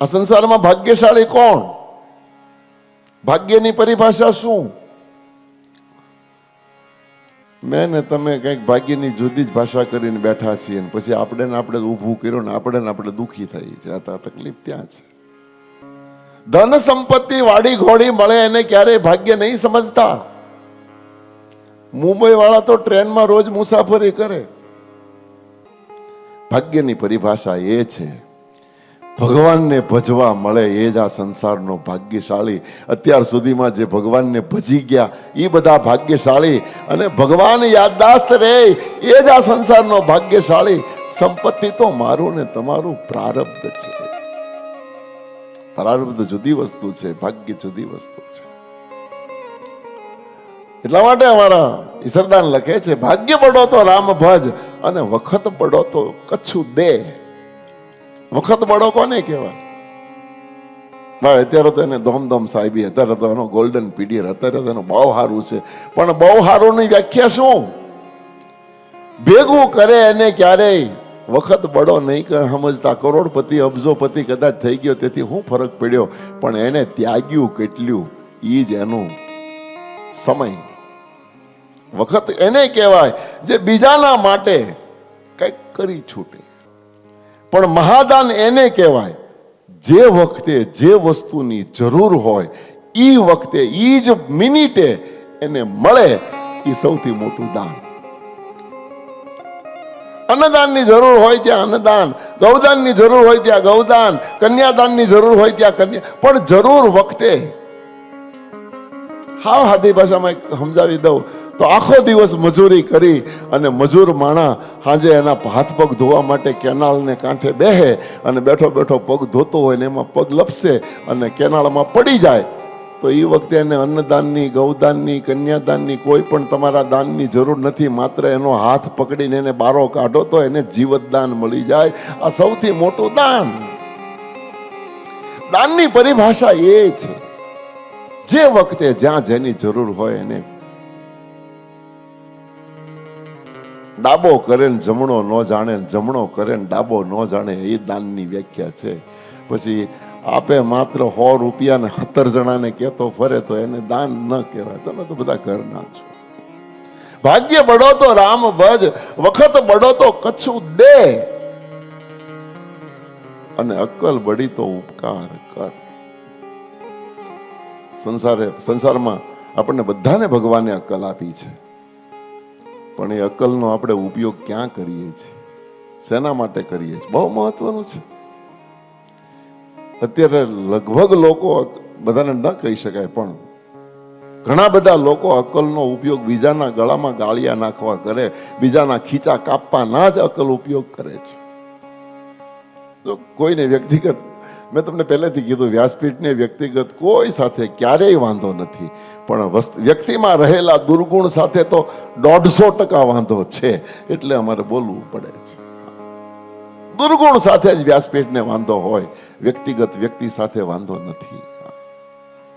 આ સંસારમાં ભાગ્યશાળી કોણ? ભાગ્યની પરિભાષા શું? મેં ને તમે કંઈક ભાગ્યની જુદી જ ભાષા કરીને બેઠા છીએ, પછી આપણે ઊભું કર્યું ને આપણે દુઃખી થઈ છે. આ તકલીફ ત્યાં છે. ધન સંપત્તિ વાડી ઘોડી મળે એને ક્યારેય ભાગ્ય નહીં સમજતા. મુંબઈ વાળા તો ટ્રેનમાં રોજ મુસાફરી કરે. ભાગ્યની પરિભાષા એ છે ભગવાનને ભજવા મળે એ જ આ સંસારનો ભાગ્યશાળી. અત્યાર સુધીમાં જે ભગવાનને ભજી ગયા એ બધા ભાગ્યશાળી, અને ભગવાન યાદદાસ્ત રહે એ જ આ સંસારનો ભાગ્યશાળી. સંપત્તિ તો મારું ને તમારું પ્રારબ્ધ છે. પ્રારબ્ધ જુદી વસ્તુ છે, ભાગ્ય જુદી વસ્તુ છે. એટલા માટે અમારા ઈશ્વરદાન લખે છે ભાગ્ય પડો તો રામ ભજ અને વખત પડો તો કચ્છું દે. વખત બડો કોને કહેવાય? ભાઈ અત્યારે તો એને ધોમધોમ સાહેબી, અત્યારે તો એનો ગોલ્ડન પીરિયડ, અત્યારે તો એનું બહુ સારું છે. પણ બહુ સારું ની વ્યાખ્યા શું? ભેગું કરે એને ક્યારેય વખત બડો નહીં સમજતા. કરોડપતિ અબજોપતિ કદાચ થઈ ગયો તેથી શું ફરક પડ્યો, પણ એને ત્યાગ્યું કેટલું ઈ જ એનું સમય. વખત એને કહેવાય જે બીજાના માટે કંઈક કરી છૂટે. પણ મહાદાન એને કહેવાય જે વખતે જે વસ્તુની જરૂર હોય ઈ વખતે ઈ જ મિનિટે એને મળે, એ સૌથી મોટું દાન. અન્નદાનની જરૂર હોય ત્યાં અન્નદાન, ગૌદાનની જરૂર હોય ત્યાં ગૌદાન, કન્યાદાનની જરૂર હોય ત્યાં કન્યા. પણ જરૂર વખતે હાવ સાદી ભાષામાં સમજાવી દઉં તો આખો દિવસ મજૂરી કરી અને મજૂર માણા સાંજે એના હાથ પગ ધોવા માટે કેનાલને કાંઠે બેહે અને બેઠો બેઠો પગ ધોતો હોય ને એમાં પગ લપસે અને કેનાલમાં પડી જાય, તો એ વખતે એને અન્નદાનની, ગૌદાનની, કન્યાદાનની કોઈ પણ તમારા દાનની જરૂર નથી. માત્ર એનો હાથ પકડીને એને બારો કાઢો તો એને જીવતદાન મળી જાય. આ સૌથી મોટું દાન. દાનની પરિભાષા એ છે જે વખતે જ્યાં જેની જરૂર હોય એને ડાબો કરે ને જમણો ન જાણે, જમણો કરે ને ડાબો ન જાણે, એ દાનની વ્યાખ્યા છે. પછી આપે માત્ર 100 રૂપિયા ને 17 જણાને કહેતો ફરે તો એને દાન ન કહેવાય. તમે તો બધા ઘરના છો. ભાગ્ય બડો તો રામ ભજ, વખત બડો તો કચ્છું દે, અને અક્કલ બડી તો ઉપકાર કર. સંસારમાં આપણને બધાને ભગવાને અક્કલ આપી છે, પણ એ અક્કલનો આપણે ઉપયોગ ક્યાં કરીએ છીએ, શેના માટે કરીએ છીએ, બહુ મહત્વનું છે. અત્યારે લગભગ લોકો, બધાને ન કહી શકાય પણ ઘણા બધા લોકો અક્કલનો ઉપયોગ બીજાના ગળામાં ગાળિયા નાખવા કરે, બીજાના ખીચા કાપવાના જ અક્કલ ઉપયોગ કરે છે. તો કોઈને વ્યક્તિગત, મેં તમને પહેલેથી કીધું, વ્યાસપીઠને વ્યક્તિગત કોઈ સાથે ક્યારેય વાંધો નથી, પણ વ્યક્તિમાં રહેલા દુર્ગુણ સાથે તો 150% વાંધો છે. એટલે અમારે બોલવું પડે છે. દુર્ગુણ સાથે જ વ્યાસપીઠને વાંધો હોય, વ્યક્તિગત વ્યક્તિ સાથે વાંધો નથી.